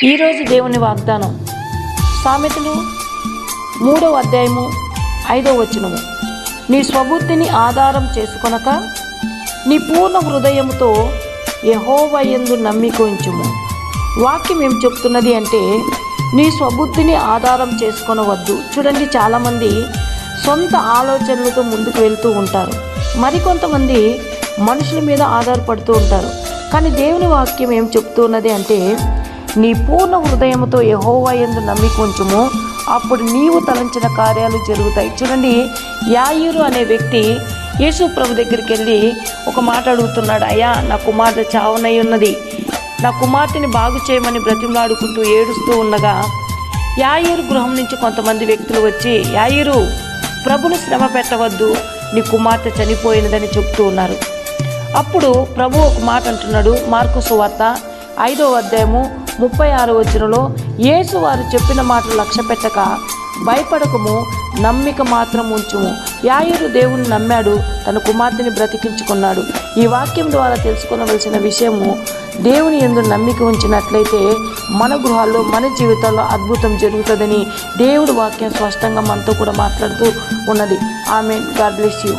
ఈరోజు దేవుని వాగ్దానం సామెతలు 3వ అధ్యాయము 5వ వచనము. నీ స్వబుద్ధిని ఆధారం చేసుకొనక నీ పూర్ణ హృదయముతో యెహోవా యందు నమ్మిక ఉంచుము. వాక్యం ఏం చెప్తున్నది అంటే నీ స్వబుద్ధిని ఆధారం చేసుకొనవద్దు. చూడండి, చాలామంది సొంత ఆలోచనలతో ముందుకు వెళ్తూ ఉంటారు. మరికొంతమంది మనుషుల మీద ఆధారపడుతూ ఉంటారు. కానీ దేవుని వాక్యం ఏం చెప్తున్నది అంటే నీ పూర్ణ హృదయంతో యెహోవా యందు నమ్మిక ఉంచుము, అప్పుడు నీవు తలంచిన కార్యాలు జరుగుతాయి. చూడండి, యాయీరు అనే వ్యక్తి యేసు ప్రభు దగ్గరికి వెళ్ళి ఒక మాట అడుగుతున్నాడు. అయ్యా, నా కుమార్తె చావనై ఉన్నది, నా కుమార్తెని బాగు చేయమని బ్రతిమలాడుకుంటూ ఏడుస్తూ ఉండగా యాయీరు గృహం నుంచి కొంతమంది వ్యక్తులు వచ్చి, యాయీరు, ప్రభుని శ్రమ పెట్టవద్దు, నీ కుమార్తె చనిపోయినదని చెప్తూ ఉన్నారు. అప్పుడు ప్రభు ఒక మాట అంటున్నాడు. మార్కు సువార్త 5వ అధ్యాయము 36వ వచనంలో, యేసు వారు చెప్పిన మాటలు లక్ష్య పెట్టక భయపడకము, నమ్మిక మాత్రం ఉంచుము. యాయీరు దేవుని నమ్మాడు, తన కుమార్తెని బ్రతికించుకున్నాడు. ఈ వాక్యం ద్వారా తెలుసుకోవలసిన విషయము, దేవుని యందు నమ్మిక ఉంచినట్లయితే మన గృహాల్లో, మన జీవితాల్లో అద్భుతం జరుగుతుందని దేవుడి వాక్యం స్పష్టంగా మనతో కూడా మాట్లాడుతూ ఉన్నది. ఆమేన్. God bless you.